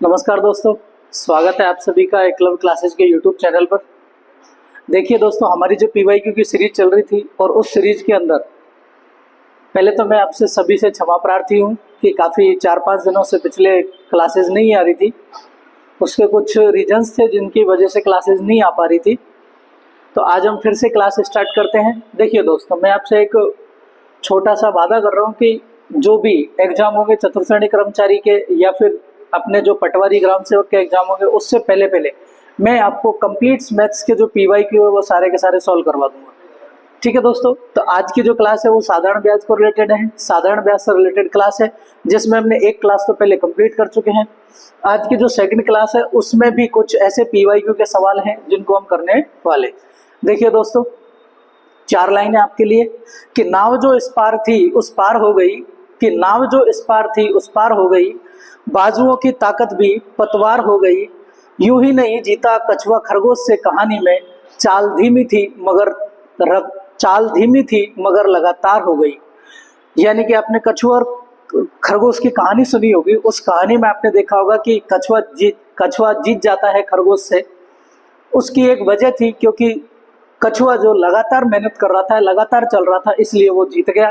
नमस्कार दोस्तों, स्वागत है आप सभी का एकलव्य क्लासेस के यूट्यूब चैनल पर। देखिए दोस्तों, हमारी जो पीवाईक्यू की सीरीज चल रही थी और उस सीरीज के अंदर पहले तो मैं आपसे सभी से क्षमा प्रार्थी हूँ कि काफ़ी 4-5 दिनों से पिछले क्लासेस नहीं आ रही थी। उसके कुछ रीजंस थे जिनकी वजह से क्लासेस नहीं आ पा रही थी। तो आज हम फिर से क्लास स्टार्ट करते हैं। देखिए दोस्तों, मैं आपसे एक छोटा सा वादा कर रहा हूँ कि जो भी एग्जाम होंगे चतुर्थ श्रेणी कर्मचारी के या फिर अपने जो पटवारी ग्राम सेवक के एग्जाम होंगे उससे पहले मैं आपको कंप्लीट मैथ्स के जो पीवाईक्यू है वो सारे के सारे सॉल्व करवा दूंगा। ठीक है दोस्तों, तो आज की जो क्लास है वो साधारण ब्याज को रिलेटेड है, साधारण ब्याज से रिलेटेड क्लास है जिसमें हमने एक क्लास तो पहले कंप्लीट कर चुके हैं। आज की जो सेकंड क्लास है उसमें भी कुछ ऐसे पीवाईक्यू के सवाल हैं जिनको हम करने वाले। देखिए दोस्तों, 4 लाइनें आपके लिए कि नाव जो इस पार थी उस पार हो गई, कि नाव जो इस पार थी उस पार हो गई, बाजुओं की ताकत भी पतवार हो गई, यूं ही नहीं जीता कछुआ खरगोश से कहानी में, चाल धीमी थी मगर लगातार हो गई। यानी कि आपने कछुआ और खरगोश की कहानी सुनी होगी। उस कहानी में आपने देखा होगा कि कछुआ जीत जाता है खरगोश से। उसकी एक वजह थी क्योंकि कछुआ जो लगातार मेहनत कर रहा था, लगातार चल रहा था, इसलिए वो जीत गया।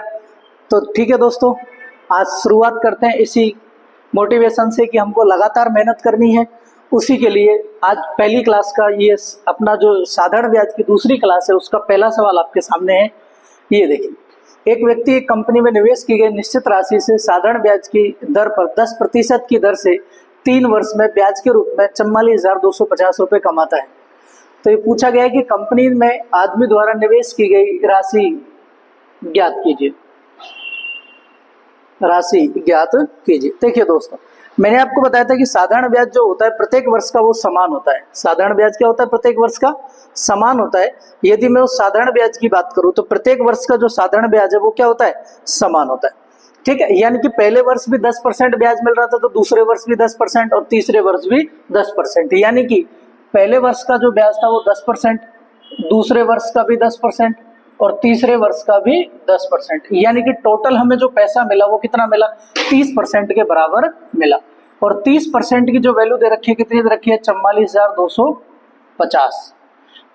तो ठीक है दोस्तों, आज शुरुआत करते हैं इसी मोटिवेशन से कि हमको लगातार मेहनत करनी है। उसी के लिए आज पहली क्लास का ये अपना जो साधारण ब्याज की दूसरी क्लास है उसका पहला सवाल आपके सामने है। ये देखिए, एक व्यक्ति एक कंपनी में निवेश की गई निश्चित राशि से साधारण ब्याज की दर पर 10% की दर से 3 वर्ष में ब्याज के रूप में 44,250 रुपये कमाता है। तो ये पूछा गया है कि कंपनी में आदमी द्वारा निवेश की गई राशि ज्ञात कीजिए। देखिए दोस्तों, मैंने आपको बताया था कि साधारण ब्याज जो होता है प्रत्येक वर्ष का वो समान होता है। साधारण ब्याज क्या होता है? प्रत्येक वर्ष का समान होता है। यदि मैं उस साधारण ब्याज की बात करूं तो प्रत्येक वर्ष का जो साधारण ब्याज है वो क्या होता है? समान होता है। ठीक है, यानी कि पहले वर्ष भी 10% ब्याज मिल रहा था तो दूसरे वर्ष भी 10% और तीसरे वर्ष भी 10%। यानी कि पहले वर्ष का जो ब्याज था वो 10%, दूसरे वर्ष का भी 10% और तीसरे वर्ष का भी 10%। यानी कि टोटल हमें जो पैसा मिला वो कितना मिला? 30% के बराबर मिला। और 30% की जो वैल्यू दे रखी है, कितनी दे रखी है? 44,250।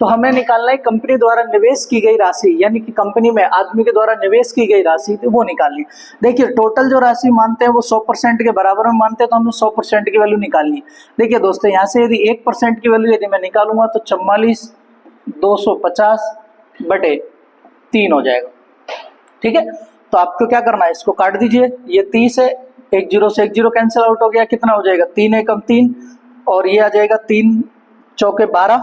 तो हमें निकालना है कंपनी द्वारा निवेश की गई राशि, यानी कि कंपनी में आदमी के द्वारा निवेश की गई राशि वो निकालनी। देखिए, टोटल जो राशि मानते हैं वो 100% के बराबर में मानते हैं, तो हमें 100% की वैल्यू निकालनी है। देखिए दोस्तों, यहाँ से यदि 1% की वैल्यू यदि मैं निकालूंगा तो 44,250 बटे 3 हो जाएगा। ठीक है, तो आपको क्या करना है? इसको काट दीजिए। ये 30 है, 1 0 से 1 0 कैंसिल आउट हो गया। कितना हो जाएगा? 3 एकम 3 और ये आ जाएगा 3 चौके 12।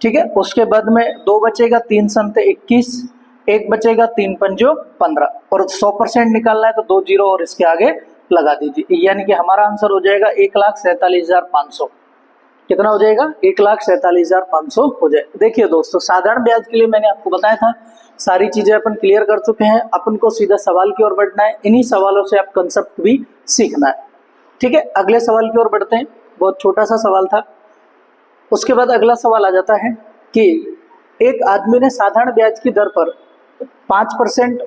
ठीक है, उसके बाद में 2 बचेगा, 3 संते 21, 1 बचेगा, 3 पंजो 15 और 100% निकालना है तो 2 0 और इसके आगे लगा दीजिए। यानी कि हमारा आंसर हो जाएगा 1,47,500। कितना हो जाएगा? 1,47,500 हो जाए। देखिए दोस्तों, साधारण ब्याज के लिए मैंने आपको बताया था, सारी चीजें अपन क्लियर कर चुके हैं। अपन को सीधा सवाल की ओर बढ़ना है। इन्हीं सवालों से आप कंसेप्ट भी सीखना है। ठीक है, अगले सवाल की ओर बढ़ते हैं। बहुत छोटा सा सवाल था। उसके बाद अगला सवाल आ जाता है कि एक आदमी ने साधारण ब्याज की दर पर 5%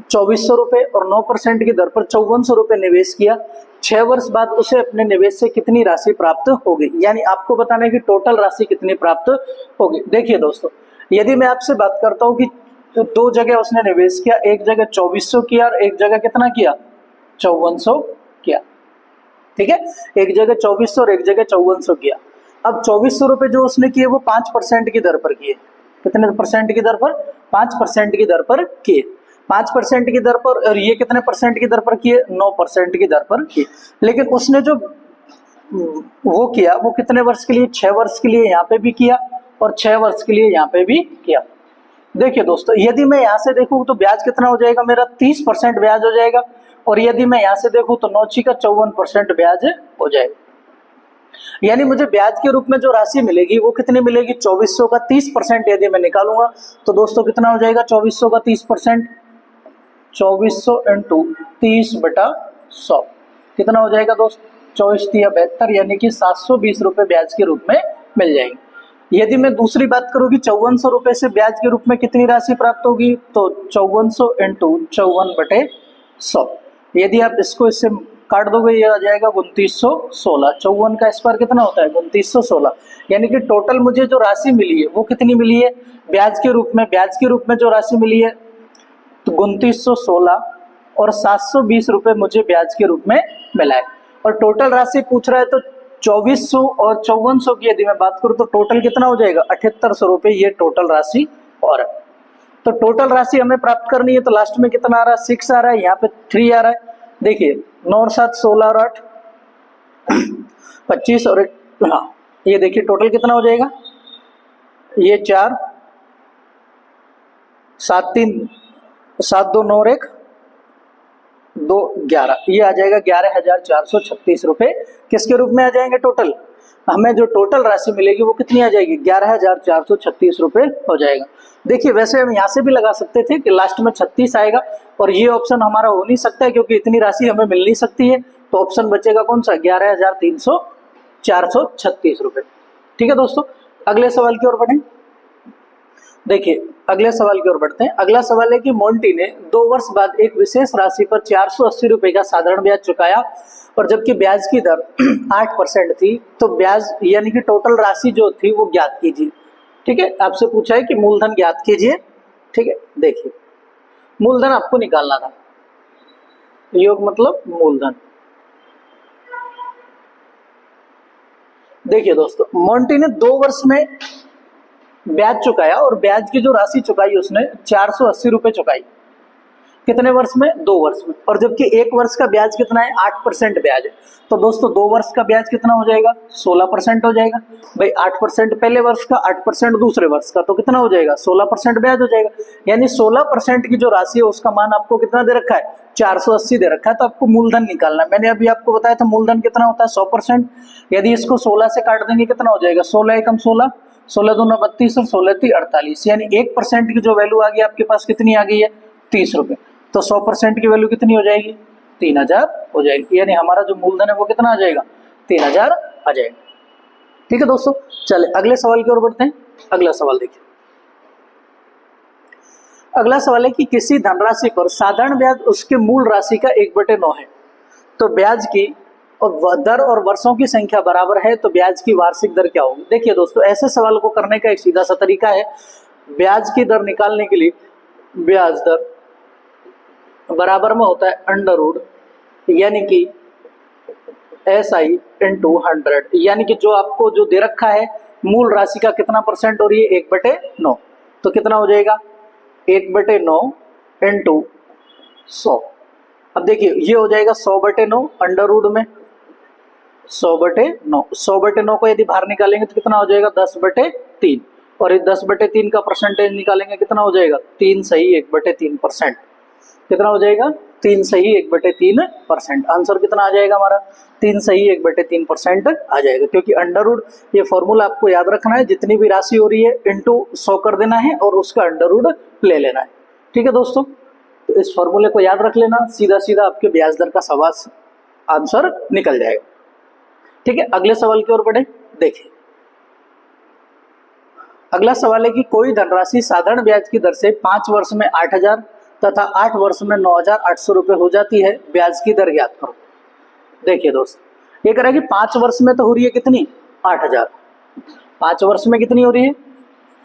2,400 रुपये और 9% की दर पर 5,400 रुपये निवेश किया। 6 वर्ष बाद उसे अपने निवेश से कितनी राशि प्राप्त होगी? यानी आपको बताना है कि टोटल राशि कितनी प्राप्त होगी। देखिए दोस्तों, यदि मैं आपसे बात करता हूँ कि 2 जगह उसने निवेश किया, एक जगह 2,400 किया और एक जगह कितना किया? 5,400 किया। ठीक है, एक जगह 2,400 और एक जगह 5,400 किया। अब 2,400 रुपये जो उसने किए वो 5% की दर पर किए। कितने परसेंट की दर पर? 5% की दर पर किए। 5% की दर पर। और ये कितने परसेंट की दर पर किए? 9% की दर पर किए। लेकिन उसने जो वो किया वो कितने वर्ष के लिए? 6 वर्ष के लिए यहाँ पे भी किया और 6 वर्ष के लिए यहाँ पे भी किया। देखिए दोस्तों, यदि मैं यहाँ से देखूँ तो ब्याज कितना हो जाएगा? मेरा 30% ब्याज हो जाएगा। और यदि मैं यहाँ से देखूँ तो 9 का 54% ब्याज हो जाएगा। यानी मुझे ब्याज के रूप में जो राशि मिलेगी वो कितनी मिलेगी? 2,400 का 30% यदि मैं निकालूंगा तो दोस्तों कितना हो जाएगा? 2,400 का 30%, 2,400 इंटू 30/100 कितना हो जाएगा दोस्त? 24 या 72, यानी कि 720 रुपये ब्याज के रूप में मिल जाएंगे। यदि मैं दूसरी बात करूँ कि 5,400 रुपये से ब्याज के रूप में कितनी राशि प्राप्त होगी तो 5,400 इंटू 54/100। यदि आप इसको इससे काट दोगे ये आ जाएगा 2916। 54 का स्क्वायर कितना होता है 2916। यानी कि टोटल मुझे जो राशि मिली है वो कितनी मिली है ब्याज के रूप में। ब्याज के रूप में जो राशि मिली है तो 2916 और 720 रुपये मुझे ब्याज के रूप में मिला है। और टोटल राशि पूछ रहा है तो 2400 और 5400 की यदि मैं बात करूं तो टोटल कितना हो जाएगा 7800 रुपये ये टोटल राशि। और तो टोटल राशि हमें प्राप्त करनी है तो लास्ट में कितना आ रहा है 6 आ रहा है, यहाँ पे 3 आ रहा है। देखिए 9 और 7 16 और 8 25 और हाँ ये देखिए टोटल कितना हो जाएगा ये 4 7 3 7 2 9 और 1 2 11 ये आ जाएगा 11,436 रुपये किसके रूप में आ जाएंगे टोटल। हमें जो टोटल राशि मिलेगी वो कितनी आ जाएगी 11,436 रुपये हो जाएगा। देखिए वैसे हम यहाँ से भी लगा सकते थे कि लास्ट में 36 आएगा और ये ऑप्शन हमारा हो नहीं सकता है क्योंकि इतनी राशि हमें मिल नहीं सकती है। तो ऑप्शन बचेगा कौन सा 11,436 रुपये। ठीक है दोस्तों अगले सवाल की ओर बढ़ें। देखिए अगले सवाल की ओर बढ़ते हैं। अगला सवाल है कि मोंटी ने 2 वर्ष बाद एक विशेष राशि पर 480 रुपये का साधारण ब्याज चुकाया और जबकि ब्याज की दर 8% थी तो ब्याज यानी कि टोटल राशि जो थी वो ज्ञात कीजिए। ठीक है आपसे पूछा है कि मूलधन ज्ञात कीजिए। ठीक है देखिए मूलधन आपको निकालना था, योग मतलब मूलधन। देखिए दोस्तों मोंटी ने 2 वर्ष में ब्याज चुकाया और ब्याज की जो राशि चुकाई उसने 480 रुपये चुकाई। कितने वर्ष में 2 वर्ष में। और जबकि 1 वर्ष का ब्याज कितना है 8% ब्याज है तो दोस्तों 2 वर्ष का ब्याज कितना हो जाएगा 16% हो जाएगा। भाई 8% पहले वर्ष का 8% दूसरे वर्ष का तो कितना हो जाएगा 16% ब्याज हो जाएगा। यानी 16% की जो राशि है उसका मान आपको कितना दे रखा है 480 दे रखा है। तो आपको मूलधन निकालना है। मैंने अभी आपको बताया था मूलधन कितना होता है 100%। यदि इसको 16 से काट देंगे कितना हो जाएगा 16 एकम 16 16 दूना 32 और 16 3 48 यानी 1% की जो वैल्यू आ गई आपके पास कितनी आ गई है 30 रुपये। तो 100% की वैल्यू कितनी हो जाएगी 3000 हो जाएगी। यानी हमारा जो मूलधन है वो कितना आ जाएगा 3000 आ जाएगा। ठीक है दोस्तों चले अगले सवाल की ओर बढ़ते हैं। अगला सवाल देखिए। अगला सवाल है कि किसी धनराशि पर साधारण ब्याज उसके मूल राशि का 1/9 है तो ब्याज की और दर और वर्षों की संख्या बराबर है तो ब्याज की वार्षिक दर क्या होगी। देखिए दोस्तों ऐसे सवाल को करने का एक सीधा सा तरीका है। ब्याज की दर निकालने के लिए ब्याज दर बराबर में होता है अंडर रूट यानी कि SI × 100 यानी कि जो आपको जो दे रखा है मूल राशि का कितना परसेंट हो रही है 1/9 तो कितना हो जाएगा 1/9 × 100। अब देखिए ये हो जाएगा 100/9 अंडर रूट में 100/9 100/9 को यदि बाहर निकालेंगे तो कितना हो जाएगा 10/3 और इस 10/3 का परसेंटेज निकालेंगे कितना हो जाएगा 3 सही 1/3%। कितना हो जाएगा 3 सही 1/3%। आंसर कितना आ जाएगा हमारा 3 सही 1/3% आ जाएगा क्योंकि अंडर रूट ये फॉर्मूला आपको याद रखना है। जितनी भी राशि हो रही है इंटू 100 कर देना है और उसका अंडर रूट ले लेना है। ठीक है दोस्तों तो इस फॉर्मूले को याद रख लेना सीधा सीधा आपके ब्याज दर का सवाल आंसर निकल जाएगा। ठीक है अगले सवाल की ओर बढ़े। देखिए अगला सवाल है कि कोई धनराशि साधारण ब्याज की दर से 5 वर्ष में 8000 तथा 8 वर्ष में 9800 रुपये हो जाती है ब्याज की दर ज्ञात करो। देखिए दोस्त ये कह रहा है कि 5 वर्ष में तो हो रही है कितनी 8000 5 वर्ष में कितनी हो रही है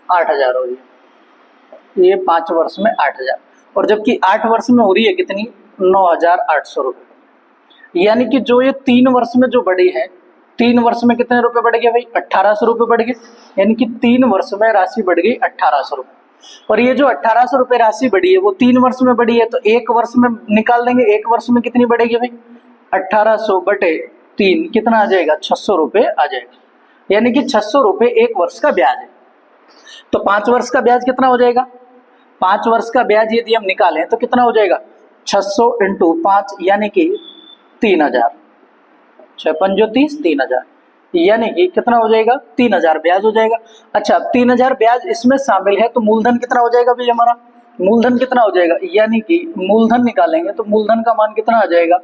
8000 हो रही है ये 5 वर्ष में 8000 और जबकि 8 वर्ष में हो रही है कितनी 9800 रुपये। यानी कि जो ये 3 वर्ष में जो बढ़ी है 3 वर्ष में कितने रुपए बढ़ गए भाई 1800 रुपये बढ़ गए। यानी कि 3 वर्ष में राशि बढ़ गई 1800 रुपये। और ये जो 1800 रुपये राशि बढ़ी है वो 3 वर्ष में बढ़ी है तो 1 वर्ष में निकाल देंगे 1 वर्ष में कितनी बढ़ेगी भाई 1800/3 कितना आ जाएगा 600 रुपये आ जाएगा। यानी कि 600 रुपये 1 वर्ष का ब्याज है। तो 5 वर्ष का ब्याज कितना हो जाएगा 5 वर्ष का ब्याज यदि हम निकालें तो कितना हो जाएगा 600 × 5 यानी कि 3000 6 5 30 3000 यानी कि कितना हो जाएगा 3000 ब्याज हो जाएगा। अच्छा 3000 ब्याज इसमें शामिल है तो मूलधन कितना हो जाएगा भाई हमारा मूलधन कितना हो जाएगा यानी कि मूलधन निकालेंगे तो मूलधन का मान कितना आ जाएगा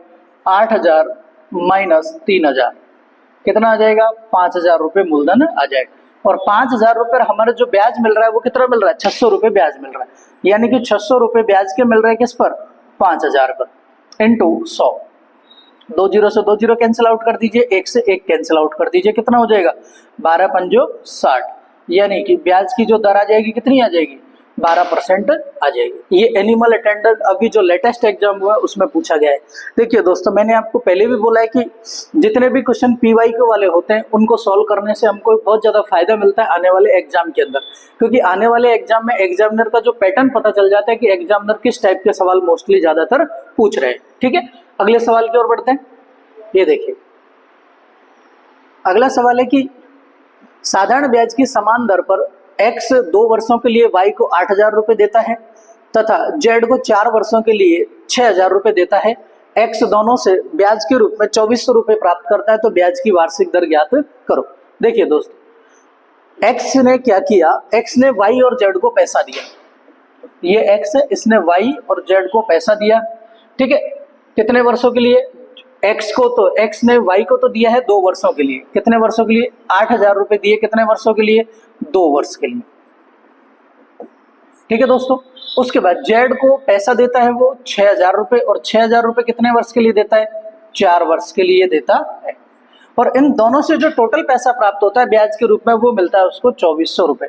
8000 माइनस 3000 कितना आ जाएगा 5000 रुपये मूलधन आ जाएगा। और 5000 रुपये हमारा जो ब्याज मिल रहा है वो कितना मिल रहा है 600 रुपये ब्याज मिल रहा है। यानी कि 600 रुपये ब्याज के मिल रहे हैं किस पर 5000 पर इंटू 100 दो जीरो से दो जीरो कैंसिल आउट कर दीजिए, एक से एक कैंसिल आउट कर दीजिए, कितना हो जाएगा 12 पंजो 60, यानी कि ब्याज की जो दर आ जाएगी कितनी आ जाएगी 12% आ जाएगी। ये एनिमल अटेंडेंट अभी जो लेटेस्ट एग्जाम हुआ है उसमें पूछा गया है। देखिए दोस्तों, मैंने आपको पहले भी बोला है कि जितने भी क्वेश्चन पीवाईक्यू वाले होते हैं उनको सॉल्व करने से हमको बहुत ज्यादा फायदा मिलता है आने वाले एग्जाम के अंदर, क्योंकि आने वाले एग्जाम में एग्जामिनर का जो पैटर्न पता चल जाता है कि एग्जामिनर किस टाइप के सवाल मोस्टली ज्यादातर पूछ रहे हैं। ठीक है, अगले सवाल की ओर बढ़ते हैं। ये देखिए, अगला सवाल है कि साधारण ब्याज की समान दर पर x 2 वर्षों के लिए y को 8,000 रुपए देता है तथा z को 4 वर्षों के लिए 6,000 रुपए देता है। x दोनों से ब्याज के रूप में 2400 रुपए प्राप्त करता है, तो ब्याज की वार्षिक दर ज्ञात करो। देखिए दोस्तों, x ने क्या किया, x ने y और z को पैसा दिया, ये x है, इसने y और z को पैसा दिया। ठीक है, कितने वर्षों के लिए, x को तो x ने y को तो दिया है 2 वर्षों के लिए, कितने वर्षों के लिए 8,000 रुपए दिए, कितने वर्षों के लिए 2 वर्ष के लिए। ठीक है दोस्तों, उसके बाद z को पैसा देता है वो 6,000 रुपए, और 6,000 रुपए कितने वर्ष के लिए देता है 4 वर्ष के लिए देता है। और इन दोनों से जो टोटल पैसा प्राप्त होता है ब्याज के रूप में वो मिलता है उसको 2400 रुपए।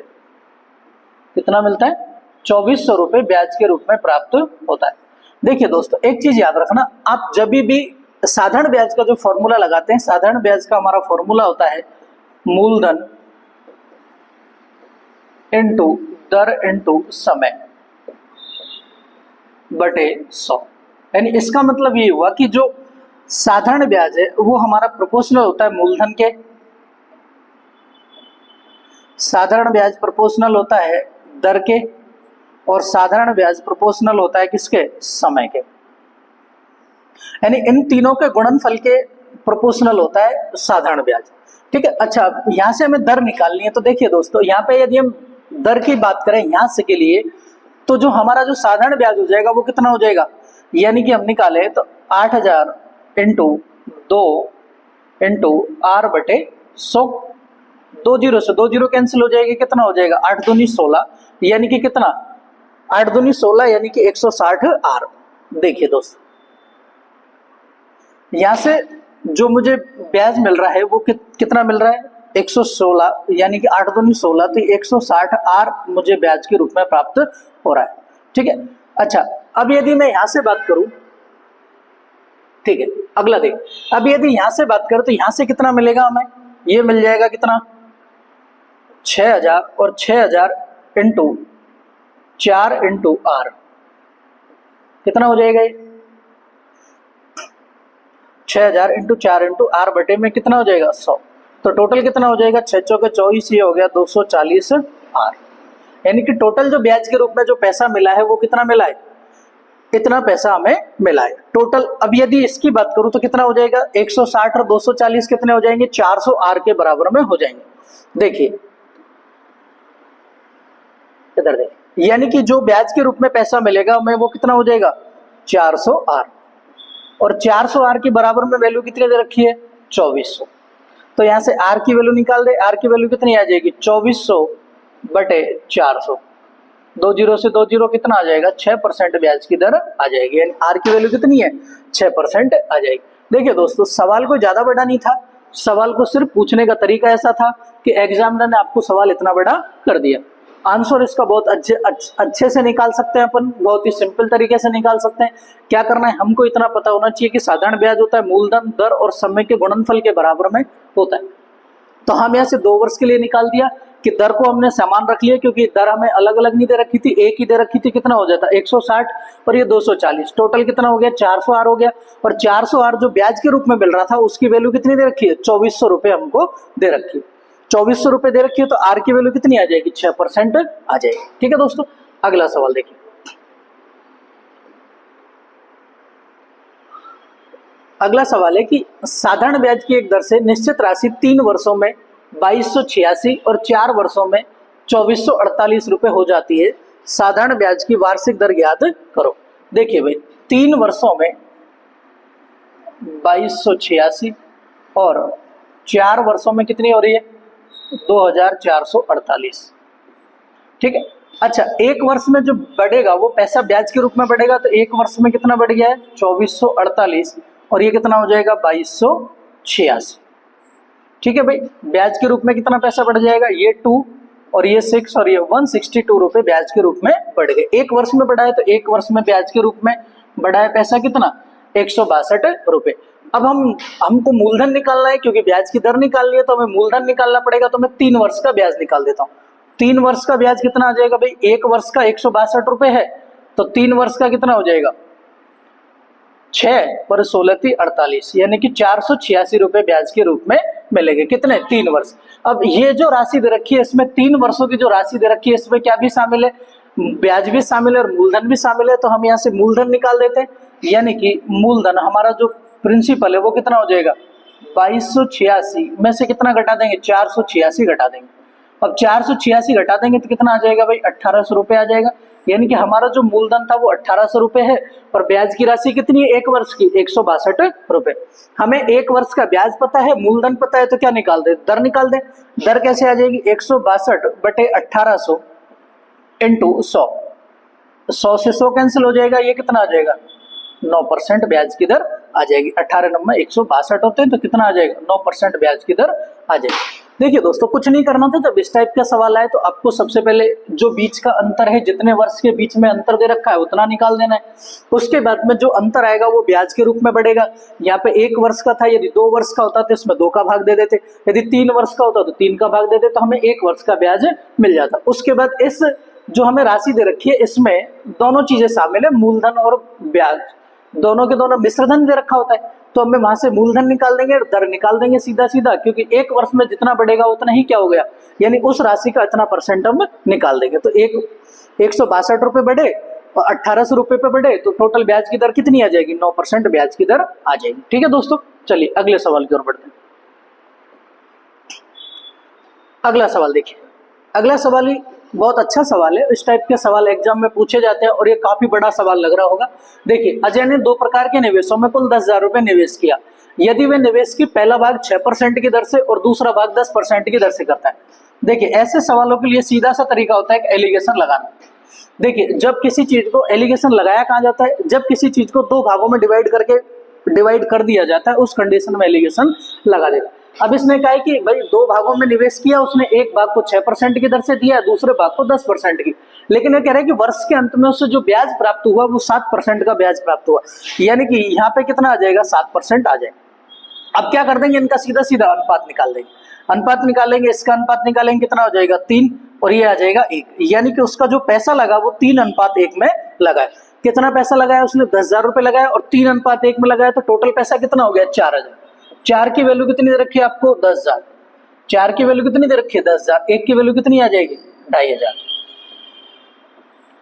कितना मिलता है 2400 रुपए ब्याज के रूप में प्राप्त होता है। देखिए दोस्तों, एक चीज याद रखना, आप जब भी साधारण ब्याज का जो फॉर्मूला लगाते हैं, साधारण ब्याज का हमारा फॉर्मूला होता है मूलधन इनटू दर इनटू समय बटे 100। यानी इसका मतलब ये हुआ कि जो साधारण ब्याज है वो हमारा प्रोपोर्शनल होता है मूलधन के, साधारण ब्याज प्रोपोर्शनल होता है दर के, और साधारण ब्याज प्रोपोर्शनल होता है किसके, समय के। यानी इन तीनों के गुणनफल के प्रोपोर्शनल होता है साधारण ब्याज। ठीक है, अच्छा यहां से हमें दर निकालनी है, तो देखिए दोस्तों, यहाँ पे यदि हम दर की बात करें यहां से के लिए, तो जो हमारा जो साधारण ब्याज हो जाएगा वो कितना हो जाएगा, यानी कि हम निकाले तो 8,000 इंटू 2 इंटू r बटे 100, 2 जीरो से 2 जीरो कैंसिल हो जाएगी, कितना हो जाएगा 8 दूनी 16, यानी कि कितना 8 दूनी 16 यानी कि 160 r। देखिए दोस्तों, यहां से जो मुझे ब्याज मिल रहा है वो कितना मिल रहा है 116, यानी कि 8 दूनी 16, तो 160 r मुझे ब्याज के रूप में प्राप्त हो रहा है। ठीक है, अच्छा अब यदि मैं यहां से बात करूं, ठीक है अगला देख, अब यदि यहां से बात करें तो यहां से कितना मिलेगा हमें, ये मिल जाएगा कितना 6,000, और 6,000 इंटू 4 इंटू r कितना हो जाएगा, ये 6,000 इंटू 4 इंटू r बटे में कितना हो जाएगा 100, तो टोटल कितना हो जाएगा 6 चौके 24, ये हो गया 240 r। यानी कि टोटल जो ब्याज के रूप में जो पैसा मिला है वो कितना मिला है, इतना पैसा हमें मिला है टोटल। अब यदि इसकी बात करूं तो कितना हो जाएगा 160 और 240 कितने हो जाएंगे 400 r के बराबर में हो जाएंगे। देखिए इधर देखिए, यानी कि जो ब्याज के रूप में पैसा मिलेगा हमें वो कितना हो जाएगा 400 r, और 400 r के बराबर में वैल्यू कितनी दे रखी है 2400, तो यहां से r की वैल्यू निकाल दे, r की वैल्यू कितनी आ जाएगी 2400 बटे 400, 2 जीरो से 2 जीरो कितना आ जाएगा 6% ब्याज की दर आ जाएगी, यानी r की वैल्यू कितनी है 6% आ जाएगी। देखिए दोस्तों, सवाल कोई ज्यादा बड़ा नहीं था, सवाल को सिर्फ पूछने का तरीका ऐसा था कि एग्जामिनर ने आपको सवाल इतना बड़ा कर दिया। आंसर इसका बहुत अच्छे से निकाल सकते हैं अपन, बहुत ही सिंपल तरीके से निकाल सकते हैं। क्या करना है, हमको इतना पता होना चाहिए कि साधारण ब्याज होता है मूलधन दर और समय के गुणनफल के बराबर में होता है। तो हम यहाँ से 2 वर्ष के लिए निकाल दिया कि दर को हमने समान रख लिया, क्योंकि दर हमें अलग अलग नहीं दे रखी थी, एक ही दे रखी थी, कितना हो जाता 160 और ये 240, टोटल कितना हो गया 400 r हो गया, और 400 r जो ब्याज के रूप में मिल रहा था उसकी वैल्यू कितनी दे रखी है 2400 रुपए हमको दे रखी है, 2400 रुपए दे रखी है, तो r की वैल्यू कितनी आ जाएगी 6% आ जाएगी। ठीक है दोस्तों, अगला सवाल देखिए, अगला सवाल है कि साधारण ब्याज की एक दर से निश्चित राशि 3 वर्षों में 2286 और 4 वर्षों में 2448 रुपए हो जाती है, साधारण ब्याज की वार्षिक दर ज्ञात करो। देखिए भाई, 3 वर्षों में 2286 और 4 वर्षों में कितनी हो रही है 2448। ठीक है, अच्छा एक वर्ष में जो बढ़ेगा वो पैसा ब्याज के रूप में बढ़ेगा, तो एक वर्ष में कितना बढ़ गया है 2448, और ये कितना हो जाएगा 2286। ठीक है भाई, ब्याज के रूप में कितना पैसा बढ़ जाएगा, ये 2 और ये 6 और ये 162 रुपए ब्याज के रूप में बढ़ गए। एक वर्ष में बढ़ा है तो एक वर्ष में ब्याज के रूप में बढ़ा है पैसा कितना 162 रुपए। अब हमको मूलधन निकालना है, क्योंकि ब्याज की दर निकालनी है तो हमें मूलधन निकालना पड़ेगा। तो मैं 3 वर्ष का ब्याज निकाल देता हूँ। 3 वर्ष का ब्याज कितना आ जाएगा भाई, एक वर्ष का 162 रुपए है तो 3 वर्ष का कितना हो जाएगा 6 पर 16 × 48, यानी कि 486 रुपए ब्याज के रूप में मिलेंगे। कितने 3 वर्ष। अब ये जो राशि दे रखी है इसमें 3 वर्षों की जो राशि दे रखी है इसमें क्या भी शामिल है, ब्याज भी शामिल है और मूलधन भी शामिल है। तो हम यहाँ से मूलधन निकाल देते हैं, यानी कि मूलधन हमारा जो प्रिंसिपल है वो कितना हो जाएगा 2286 में से कितना घटा देंगे 486 घटा देंगे। अब 486 घटा देंगे तो कितना आ जाएगा भाई 1800 रुपए आ जाएगा। यानी कि हमारा जो मूलधन था वो 1800 रुपए है और ब्याज की राशि कितनी है एक वर्ष की 162 रुपए। हमें एक वर्ष का ब्याज पता है, मूलधन पता है, तो क्या निकाल दे, दर निकाल दे। दर कैसे आ जाएगी 162 बटे 1800 इंटू 100, 100 से 100 कैंसिल हो जाएगा, ये कितना आ जाएगा 9% ब्याज की दर आ जाएगी। 18 नंबर 162 होते हैं तो कितना आ जाएगा 9% ब्याज की दर आ जाएगी। देखिए दोस्तों, कुछ नहीं करना था। जब इस टाइप का सवाल आए तो आपको सबसे पहले जो बीच का अंतर है, जितने वर्ष के बीच में अंतर दे रखा है उतना निकाल देना है। उसके बाद में जो अंतर आएगा वो ब्याज के रूप में बढ़ेगा। यहाँ पे 1 वर्ष का था, यदि 2 वर्ष का होता तो इसमें 2 का भाग दे देते, यदि 3 वर्ष का होता तो 3 का भाग दे देते, तो हमें 1 वर्ष का ब्याज मिल जाता। उसके बाद इस जो हमें राशि दे रखी है इसमें दोनों चीजें शामिल है, मूलधन और ब्याज, दोनों के दोनों मिश्रधन दे रखा होता है। तो हमें वहां से मूलधन निकाल देंगे और दर निकाल देंगे सीधा सीधा, क्योंकि 1 वर्ष में जितना बढ़ेगा उतना ही क्या हो गया, यानी उस राशि का इतना % हम निकाल देंगे। तो 162 रुपए बढ़े और 1800 रुपए पे बढ़े तो टोटल ब्याज की दर कितनी आ जाएगी 9% ब्याज की दर आ जाएगी। ठीक है दोस्तों, चलिए अगले सवाल की ओर बढ़ते हैं। अगला सवाल देखिए, अगला सवाल ही बहुत अच्छा सवाल है। इस टाइप के सवाल एग्जाम में पूछे जाते हैं और ये काफी बड़ा सवाल लग रहा होगा। देखिए, अजय ने 2 प्रकार के निवेशों में कुल 10,000 रुपए निवेश किया। यदि वे निवेश की पहला भाग 6% की दर से और दूसरा भाग 10% की दर से करता है। देखिए, ऐसे सवालों के लिए सीधा सा तरीका होता है एक एलिगेशन लगाना। देखिए, जब किसी चीज को एलिगेशन लगाया कहाँ जाता है, जब किसी चीज को 2 भागों में डिवाइड कर दिया जाता है, उस कंडीशन में एलिगेशन लगा देगा। अब इसने कहा है कि भाई 2 भागों में निवेश किया, उसने एक भाग को 6% की दर से दिया, दूसरे भाग को 10% की, लेकिन ये कह रहा है कि वर्ष के अंत में उससे जो ब्याज प्राप्त हुआ वो 7% का ब्याज प्राप्त हुआ, यानी कि यहाँ पे कितना आ जाएगा 7% आ जाएगा। अब क्या कर देंगे, इनका सीधा सीधा अनुपात निकाल देंगे। अनुपात निकालेंगे, इसका अनुपात निकालेंगे, कितना हो जाएगा 3 और ये आ जाएगा 1, यानी कि उसका जो पैसा लगा वो 3:1 में लगा है। कितना पैसा लगाया उसने 10,000 रुपए लगाया और 3:1 में लगाया, तो टोटल पैसा कितना हो गया 4,000। 4 की वैल्यू कितनी दे रखी है आपको 10,000, 4 की वैल्यू कितनी दे रखी है 10,000, 1 की वैल्यू कितनी आ जाएगी 2,500,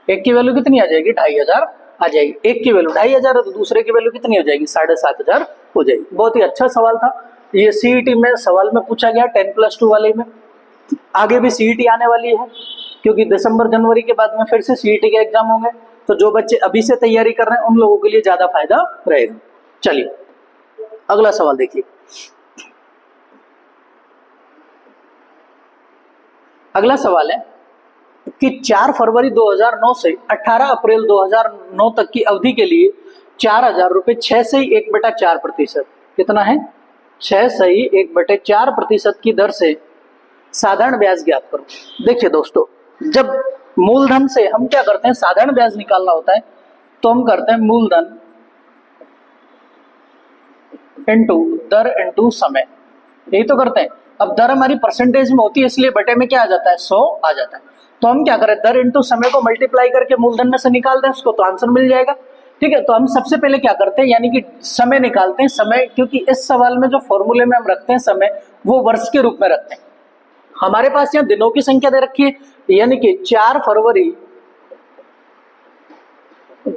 1 की वैल्यू कितनी आ जाएगी 2,500 आ जाएगी। 1 की वैल्यू 2,500 है तो दूसरे की वैल्यू कितनी हो जाएगी 7,500 हो जाएगी। बहुत ही अच्छा सवाल था ये, सीईटी में सवाल में पूछा गया 10+2 वाले में। आगे भी सीईटी आने वाली है, क्योंकि दिसंबर जनवरी के बाद में फिर से सीईटी के एग्जाम होंगे, तो जो बच्चे अभी से तैयारी कर रहे हैं उन लोगों के लिए ज्यादा फायदा रहेगा। चलिए अगला सवाल देखिए। अगला सवाल है कि 4 फरवरी 2009 से 18 अप्रैल 2009 तक की अवधि के लिए 4,000 रुपए 6/4% कितना है 6/1/4% की दर से साधारण ब्याज ज्ञात करो। देखिए दोस्तों, जब मूलधन से हम क्या करते हैं, साधारण ब्याज निकालना होता है तो हम करते हैं मूलधन इंटू दर इंटू समय, यही तो करते हैं। अब दर हमारी परसेंटेज में होती है इसलिए बटे में क्या आ जाता है 100 आ जाता है। तो हम क्या करें, दर इंटू समय को मल्टीप्लाई करके मूलधन में से निकाल दें उसको, तो आंसर मिल जाएगा। ठीक है, तो हम सबसे पहले क्या करते हैं, यानी कि समय निकालते हैं। समय, क्योंकि इस सवाल में जो फॉर्मूले में हम रखते हैं समय, वो वर्ष के रूप में रखते हैं। हमारे पास यहाँ दिनों की संख्या दे रखी है, यानी कि 4 फरवरी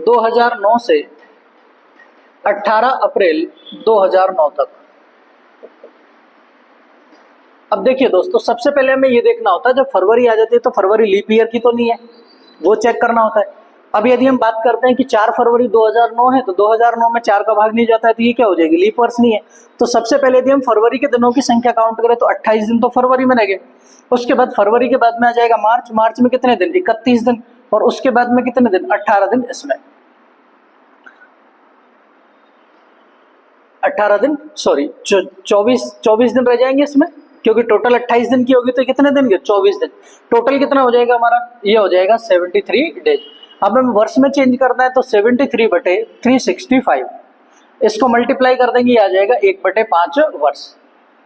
2009 से 18 अप्रैल 2009 तक। अब देखिए दोस्तों, सबसे पहले हमें ये देखना होता है, जब फरवरी आ जाती है तो फरवरी लीप ईयर की तो नहीं है, वो चेक करना होता है। अब यदि हम बात करते हैं कि 4 फरवरी 2009 है तो 2009 में 4 का भाग नहीं जाता है, तो ये क्या हो जाएगी, लीप वर्ष नहीं है। तो सबसे पहले यदि हम फरवरी के दिनों की संख्या काउंट करें तो 28 दिन तो फरवरी में रहेंगे। उसके बाद फरवरी के बाद में आ जाएगा मार्च, मार्च में कितने दिन 31 दिन, और उसके बाद में कितने दिन 18 दिन इसमें। 18 दिन, सॉरी 24 दिन रह जाएंगे इसमें, क्योंकि टोटल 28 दिन की होगी तो कितने दिन के 24 दिन। टोटल कितना हो जाएगा हमारा, ये हो जाएगा 73 डेज। अब हमें वर्ष में चेंज करना है तो 73/365 इसको मल्टीप्लाई कर देंगे, आ जाएगा 1/5 वर्ष।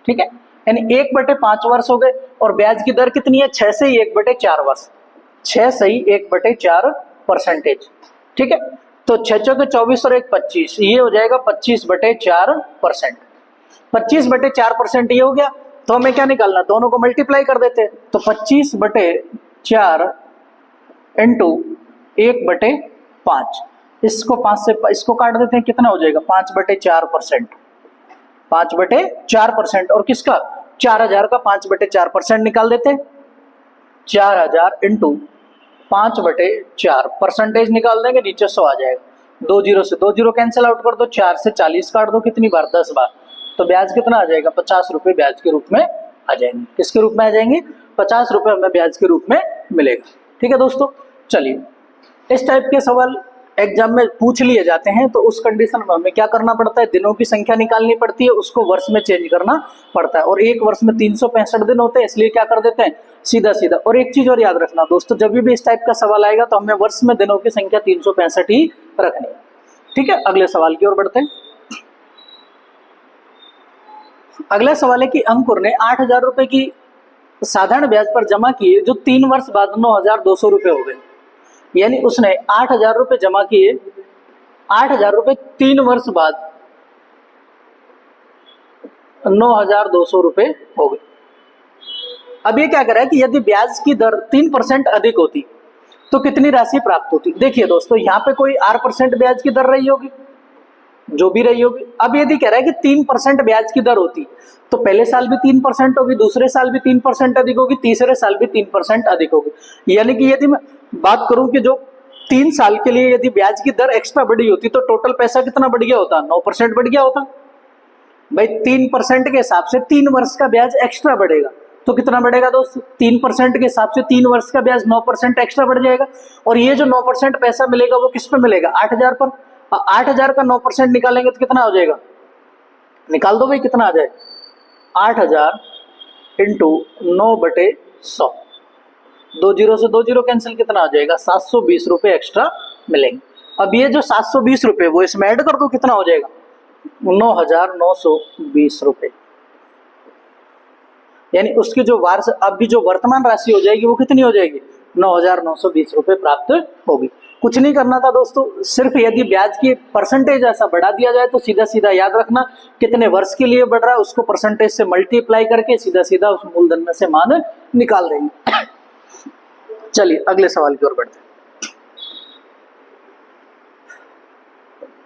ठीक है, यानी 1/5 वर्ष हो गए। और ब्याज की दर कितनी है, 6 से ही 1/4 वर्ष, 6 से ही 1/4%। ठीक है, तो 6 चौके 24 और 1 25, ये हो जाएगा 25/4%। 25/4% ये हो गया। तो हमें क्या निकालना, दोनों को मल्टीप्लाई कर देते हैं। तो 25/4 इंटू 1/5, इसको 5 से इसको काट देते हैं, कितना हो जाएगा 5/4%। 5/4% और किसका 4000 का 5/4% निकाल देते हैं। 4000 इंटू 5/4 परसेंटेज निकाल देंगे, नीचे 100 आ जाएगा। 2 जीरो से 2 जीरो कैंसिल आउट कर दो, 4 से 40 काट दो, कितनी बार 10 बार। तो ब्याज कितना आ जाएगा, 50 रुपए ब्याज के रूप में आ जाएंगे। किसके रूप में आ जाएंगे, 50 रुपए हमें ब्याज के रूप में मिलेगा। ठीक है दोस्तों, चलिए इस टाइप के सवाल एग्जाम में पूछ लिए जाते हैं, तो उस कंडीशन में हमें क्या करना पड़ता है, दिनों की संख्या निकालनी पड़ती है, उसको वर्ष में चेंज करना पड़ता है। और एक वर्ष में 365 दिन होते हैं, इसलिए क्या कर देते हैं, सीधा सीधा। और एक चीज और याद रखना दोस्तों, जब भी इस टाइप का सवाल आएगा तो हमें वर्ष में दिनों की संख्या 365 ही रखनी है। ठीक है, अगले सवाल की ओर बढ़ते हैं। अगला सवाल है कि अंकुर ने 8000 रुपए की साधारण ब्याज पर जमा किए, जो 3 वर्ष बाद 9200 रुपए हो गए। यानी उसने 8000 रुपए जमा किए, 8000 रुपए 3 वर्ष बाद 9200 रुपए हो गए। अब ये क्या कर रहा है कि यदि ब्याज की दर 3% अधिक होती तो कितनी राशि प्राप्त होती। देखिए दोस्तों, यहाँ पे कोई 8% ब्याज की दर रही होगी, जो भी रही होगी। अब यदि कह रहा है कि 3% ब्याज की दर होती तो पहले साल भी 3% होगी, दूसरे साल भी 3% अधिक होगी, तीसरे साल भी 3% अधिक होगी। यानी कि यदि मैं बात करूं कि जो 3 साल के लिए यदि ब्याज की दर एक्स्ट्रा बढ़ी होती तो टोटल पैसा कितना बढ़ गया होता, 9% बढ़ गया होता। भाई 3% के हिसाब से 3 वर्ष का ब्याज एक्स्ट्रा बढ़ेगा तो कितना बढ़ेगा दोस्तों, 3% के हिसाब से 3 वर्ष का ब्याज 9% एक्स्ट्रा बढ़ जाएगा। और ये जो 9% पैसा मिलेगा वो किस पे मिलेगा, 8000 पर। 8000 का 9% निकालेंगे तो कितना हो जाएगा, निकाल दो भाई, कितना आ जाए, 8000 इंटू 9/100, 2 जीरो से 2 जीरो कैंसिल, कितना आ जाएगा 720 रुपए एक्स्ट्रा मिलेंगे। अब ये जो 720 रुपए वो इसमें ऐड कर दो, कितना हो जाएगा 9920 रुपए। यानी उसकी जो अभी जो वर्तमान राशि हो जाएगी वो कितनी हो जाएगी, 9920 रुपए प्राप्त होगी। कुछ नहीं करना था दोस्तों, सिर्फ यदि ब्याज की परसेंटेज ऐसा बढ़ा दिया जाए तो सीधा सीधा याद रखना कितने वर्ष के लिए बढ़ रहा है, उसको परसेंटेज से मल्टीप्लाई करके सीधा सीधा उस मूलधन में से मान निकाल देंगे। चलिए अगले सवाल की ओर बढ़ते हैं।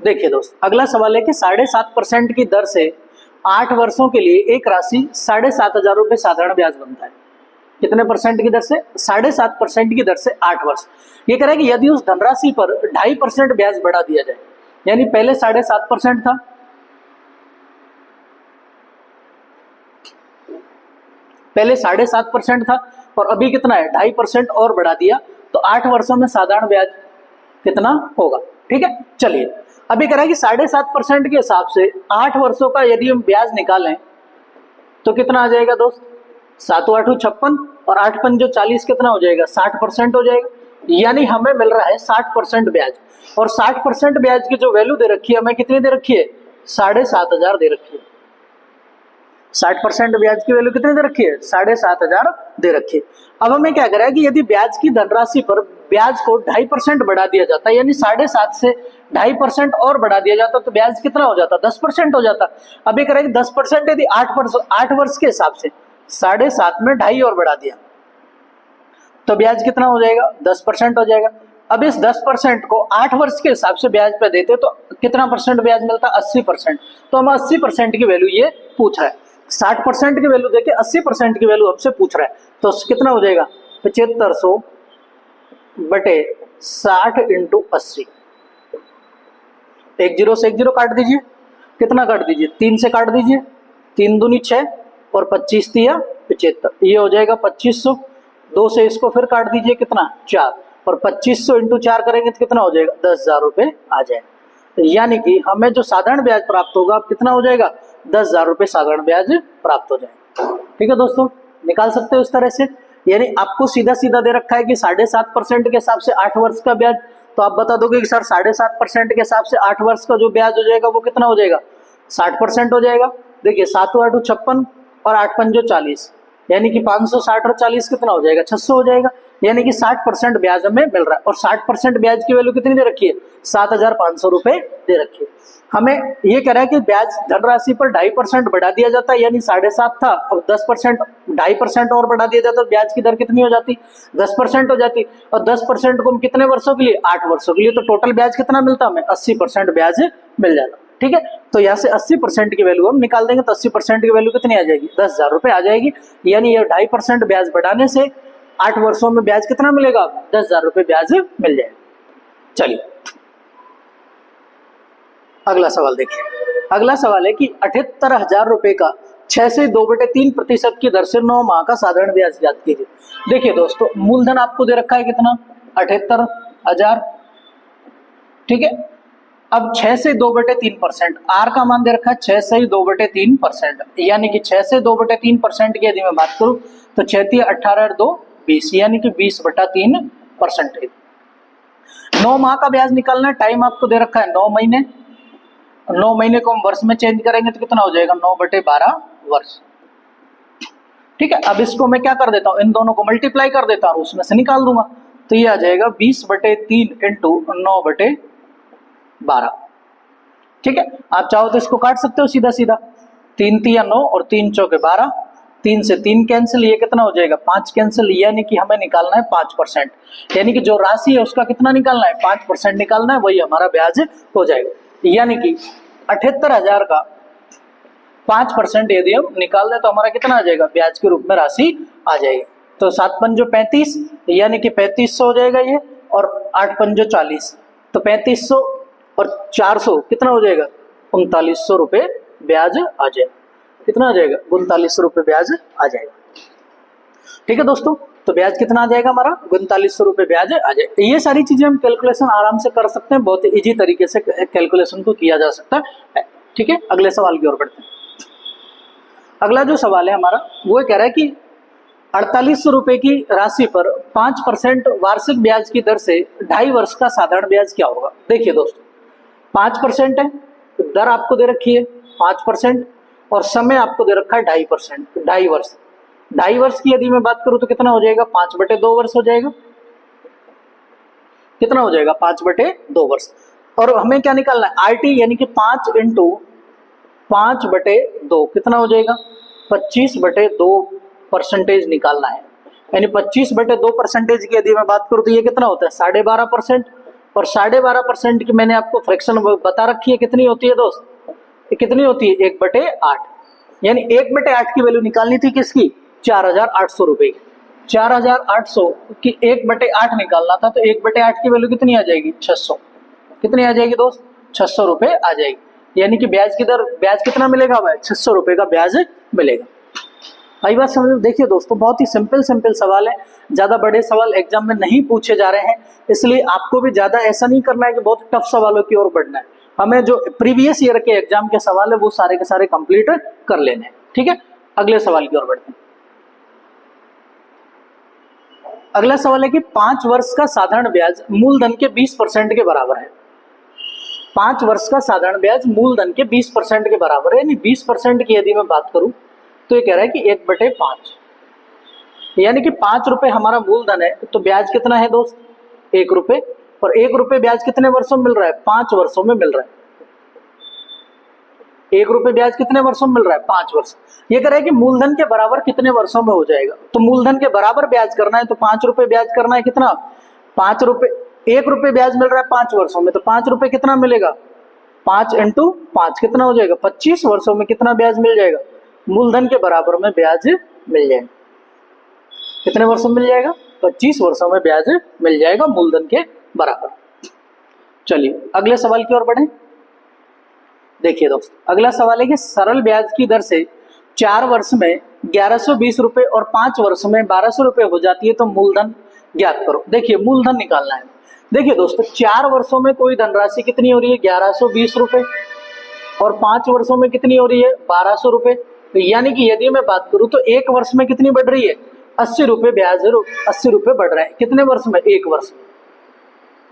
देखिए दोस्त, अगला सवाल है कि 7.5% की दर से 8 वर्षों के लिए एक राशि 7,500 रुपए साधारण ब्याज बनता है। कितने परसेंट की दर से, 7.5% की दर से 8 वर्ष। ये कह रहा है कि यदि उस धनराशि पर 2.5% ब्याज बढ़ा दिया जाए, यानी पहले 7.5% था, पहले 7.5% था और अभी कितना है 2.5% और बढ़ा दिया, तो 8 वर्षों में साधारण ब्याज कितना होगा। ठीक है, चलिए अभी कह रहा है कि 7.5% के हिसाब से 8 वर्षों का यदि हम ब्याज निकालें तो कितना आ जाएगा दोस्त, 7 8 56 और 8 5 जो 40, कितना हो जाएगा 60% हो जाएगा। यानी हमें मिल रहा है 60% ब्याज। और 60% ब्याज की जो वैल्यू दे रखी है हमें, कितनी दे रखी है, 7,500 दे रखी है। 60% ब्याज की वैल्यू कितनी दे रखी है, 7,500 दे रखी है। अब हमें क्या करें कि यदि ब्याज की धनराशि पर ब्याज को 2.5% बढ़ा दिया जाता है, यानी 7.5 से 2.5% और बढ़ा दिया जाता, तो ब्याज कितना हो जाता, 10% हो जाता। अब ये करें 10% यदि 8 वर्ष के हिसाब से 7.5 में 2.5 और बढ़ा दिया तो ब्याज कितना हो जाएगा, 10% हो जाएगा। अब इस 10% को 8 वर्ष के हिसाब से ब्याज पे देते तो कितना परसेंट ब्याज मिलता, 80%। तो हम 80% की वैल्यू ये पूछ रहा है, 60% की वैल्यू देके 80% की वैल्यू हमसे पूछ रहा है, तो कितना हो जाएगा 7500/60 इंटू 80। 1 जीरो से 1 जीरो काट दीजिए, कितना काट दीजिए, 3 से काट दीजिए, 3 दूनी 6 और 25 तिया 75, ये हो जाएगा 2500। 2 से इसको फिर काट दीजिए, कितना 4, और 2500 इंटू 4 करेंगे तो कितना हो जाएगा 10,000 रुपए आ जाएगा। यानी कि हमें जो साधारण ब्याज प्राप्त होगा अब कितना हो जाएगा, 10,000 रुपये साधारण ब्याज प्राप्त हो जाएगा। ठीक है दोस्तों, निकाल सकते हो इस तरह से। यानी आपको सीधा सीधा दे रखा है कि 7.5% के हिसाब से 8 वर्ष का ब्याज, तो आप बता दोगे कि सर 7.5% के हिसाब से 8 वर्ष का जो ब्याज हो जाएगा वो कितना हो जाएगा, 60% हो जाएगा। देखिए 7 8 56 और 8 5 40, यानी कि 560 और 40 कितना हो जाएगा, 600 हो जाएगा। यानी कि 60% ब्याज हमें मिल रहा है, और 60% ब्याज की वैल्यू कितनी दे रखी है, 7,500 रुपए दे रखी है। हमें ये कह रहा है कि ब्याज धनराशि पर 2.5% बढ़ा दिया जाता है, यानी 7.5 था, अब 10% 2.5% और बढ़ा दिया जाता है, ब्याज की दर कितनी हो जाती, 10% हो जाती। और 10% को हम कितने वर्षों के लिए, 8 वर्षों के लिए, तो टोटल ब्याज कितना मिलता हमें, 80% ब्याज मिल जाता। ठीक है, तो यहाँ से 80% की वैल्यू हम निकाल देंगे, तो 80% की वैल्यू कितनी आ जाएगी, 10,000 रुपये आ जाएगी। यानी ये 2.5% ब्याज बढ़ाने से 8 वर्षों में ब्याज कितना मिलेगा, 10,000 रुपये ब्याज मिल जाएगा। चलिए अगला सवाल देखिए। अगला सवाल है कि 78,000 रुपये का 6 से 2/3% की दर से 9 माह का साधारण ब्याज ज्ञात कीजिए। देखिए दोस्तों, मूलधन आपको दे रखा है कितना, 78,000। ठीक है, अब 6 से 2/3%, आर का मान दे रखा है 6 से 2/3%, यानी कि 6 से 2/3% की यदि मैं बात करूं तो 6 18 और 2 20, यानी कि 20/3%। 9 माह का ब्याज निकालना है, टाइम आपको दे रखा है 9 महीने। 9 महीने को हम वर्ष में चेंज करेंगे तो कितना हो जाएगा, 9/12 वर्ष। ठीक है, अब इसको मैं क्या कर देता हूं, इन दोनों को मल्टीप्लाई कर देता हूं, उसमें से निकाल दूंगा, तो ये आ जाएगा 20/3 इंटू 9/12। ठीक है, आप चाहो तो इसको काट सकते हो सीधा सीधा, 3 3 9 और 3 चौके 12, 3 से 3 कैंसिल, ये कितना हो जाएगा, 5 कैंसिल, यानी कि हमें निकालना है 5%। यानी कि जो राशि है उसका कितना निकालना है, 5% निकालना है, वही हमारा ब्याज हो जाएगा। यानी कि 78,000 का 5% यदि हम निकाल दें तो हमारा कितना आ जाएगा, ब्याज के रूप में राशि आ जाएगी। तो 7 पंजो 35, यानी कि 3500 हो जाएगा ये, और 8 पंजो 40, तो 3500 और 400 कितना हो जाएगा, 3900 रुपये ब्याज आ जाएगा। कितना आ जाएगा, 3900 रुपये ब्याज आ जाएगा। ठीक है दोस्तों, तो ब्याज कितना आ जाएगा हमारा, 3900 रुपये ब्याज आ जाएगा। ये सारी चीजें हम कैलकुलेशन आराम से कर सकते हैं, बहुत इजी तरीके से कैलकुलेशन को किया जा सकता है। ठीक है, अगले सवाल की ओर बढ़ते हैं। अगला जो सवाल है हमारा वो कह रहा है कि 4800 रुपये की राशि पर 5% वार्षिक ब्याज की दर से 2.5 वर्ष का साधारण ब्याज क्या होगा। देखिए दोस्तों, 5% है, दर आपको दे रखी है 5%, और समय आपको दे रखा है 2.5%, 2.5 वर्ष। 2.5 वर्ष की यदि मैं बात करूं तो कितना हो जाएगा, 5/2 वर्ष हो जाएगा। कितना हो जाएगा, 5/2 वर्ष। और हमें क्या निकालना है, आरटी, यानी कि 5 इंटू 5/2 कितना हो जाएगा, 25/2% निकालना है। यानी 25/2% की यदि मैं बात करूं तो ये कितना होता है, 12.5%। और 12.5% की मैंने आपको फ्रैक्शन बता रखी है, कितनी होती है दोस्त, ये कितनी होती है, 1/8। यानी 1/8 की वैल्यू निकालनी थी किसकी, 4,800 रुपए की। 4,800 की 1/8 निकालना था, तो 1/8 की वैल्यू कितनी आ जाएगी, 600। कितनी आ जाएगी दोस्त, 600 रुपये आ जाएगी। यानी कि ब्याज की दर, ब्याज कितना मिलेगा भाई, 600 रुपये का ब्याज मिलेगा। आई बात समझ। देखिए दोस्तों, बहुत ही सिंपल सवाल है, ज्यादा बड़े सवाल एग्जाम में नहीं पूछे जा रहे हैं, इसलिए आपको भी ज्यादा ऐसा नहीं करना है कि बहुत टफ सवालों की ओर बढ़ना है। हमें जो प्रीवियस ईयर के एग्जाम के सवाल है वो सारे के सारे कंप्लीट कर लेने हैं। ठीक है, अगले सवाल की ओर बढ़ते हैं। अगला सवाल है कि 5 वर्ष का साधारण ब्याज मूलधन के 20% के बराबर है। 5 वर्ष का साधारण ब्याज मूलधन के 20% के बराबर है। यानी 20% की यदि मैं बात करूं तो ये कह रहा है कि 1/5, यानी कि 5 रुपए हमारा मूलधन है, तो ब्याज कितना है दोस्त, 1 रुपए। और 1 रुपए ब्याज कितने वर्षों में मिल रहा है, 5 वर्षों में मिल रहा है। 1 रुपए ब्याज कितने वर्षों में मिल रहा है, 5 वर्ष। ये कह रहा है कि मूलधन के बराबर कितने वर्षों में हो जाएगा। तो मूलधन के बराबर ब्याज करना है तो 5 रुपए ब्याज करना है, कितना, 5 रुपए। 1 रुपए ब्याज मिल रहा है 5 वर्षों में, तो 5 रुपए कितना मिलेगा, 5 इंटू 5 कितना हो जाएगा, 25 वर्षों में कितना ब्याज मिल जाएगा, मूलधन के बराबर में ब्याज मिल जाएगा। कितने वर्षों में मिल जाएगा, 25 वर्षों में ब्याज मिल जाएगा मूलधन के बराबर। चलिए अगले सवाल की ओर बढ़ें। देखिए दोस्तों, अगला सवाल है कि सरल ब्याज की दर से 4 वर्ष में 1120 रुपए और 5 वर्ष में 1200 रुपए हो जाती है, तो मूलधन ज्ञात करो। देखिए मूलधन निकालना है, देखिए दोस्तों 4 वर्षों में कोई धनराशि कितनी हो रही है 1120 रुपए, और 5 वर्षों में कितनी हो रही है 1200 रुपए। तो यानी कि यदि मैं बात करूं तो 1 वर्ष में कितनी बढ़ रही है 80 रुपए ब्याज, 80 रुपए बढ़ रहे हैं। कितने वर्ष में 1 वर्ष में,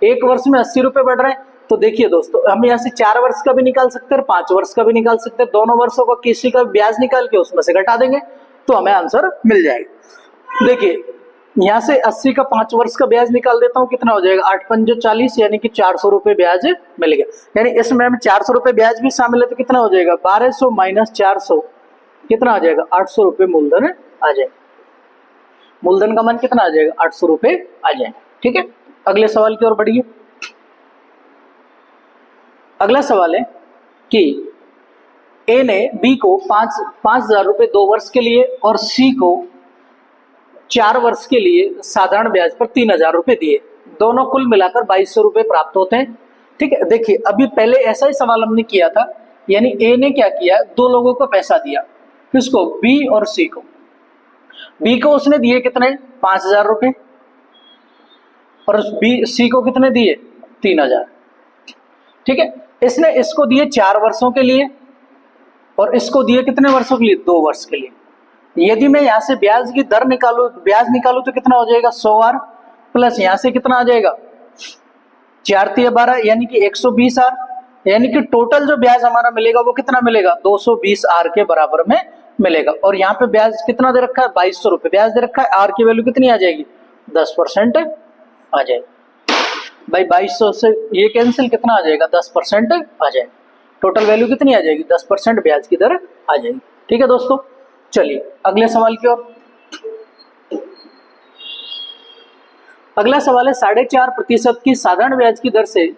1 वर्ष में 80 रुपए बढ़ रहे हैं। तो देखिए दोस्तों हम यहाँ से 4 वर्ष का भी निकाल सकते हैं, 5 वर्ष का भी निकाल सकते हैं, दोनों वर्षों का किसी का ब्याज निकाल के उसमें से घटा देंगे तो हमें आंसर मिल जाएगा। देखिए यहाँ से 80 का 5 वर्ष का ब्याज निकाल देता हूँ, कितना हो जाएगा 8 पंजे 40, यानी कि 400 रुपए ब्याज मिल गया। यानी इसमें हम 400 रुपए ब्याज भी शामिल है तो कितना हो जाएगा 1200 माइनस 400 कितना आ जाएगा 800 रुपए मूलधन आ जाएगा। मूलधन का मान कितना आ जाएगा 800 रुपए आ जाएगा। ठीक है, अगले सवाल की ओर बढ़िए। अगला सवाल है कि ए ने बी को 5,000 रुपए 2 वर्ष के लिए और सी को 4 वर्ष के लिए साधारण ब्याज पर 3,000 रुपए दिए, दोनों कुल मिलाकर 2200 रुपए प्राप्त होते हैं। ठीक है, देखिए अभी पहले ऐसा ही सवाल हमने किया था, यानी ए ने क्या किया 2 लोगों को पैसा दिया, किसको बी और सी को। बी को उसने दिए कितने 5,000 रुपए और बी सी को कितने दिए 3,000। ठीक है, इसने इसको दिए 4 वर्षों के लिए और इसको दिए कितने वर्षों के लिए 2 वर्ष के लिए। यदि मैं यहाँ से ब्याज की दर निकालू, ब्याज निकालू तो कितना हो जाएगा 100 आर प्लस यहाँ से कितना आ जाएगा 4 × 12 यानी कि 120 आर, यानी कि टोटल जो ब्याज हमारा मिलेगा वो कितना मिलेगा 220 आर के बराबर में मिलेगा। और यहाँ पे ब्याज कितना दे रखा है 2200 रुपए ब्याज दे रखा है, आर की वैल्यू कितनी आ जाएगी 10% आ जाएगी। भाई 2200 से ये कैंसिल कितना आ जाएगा 10% आ जाएगा, टोटल वैल्यू कितनी आ जाएगी 10% ब्याज की दर आ जाएगी। ठीक है दोस्तों, चलिए अगले सवाल की ओर। अगला सवाल है 4.5% की साधारण ब्याज की दर से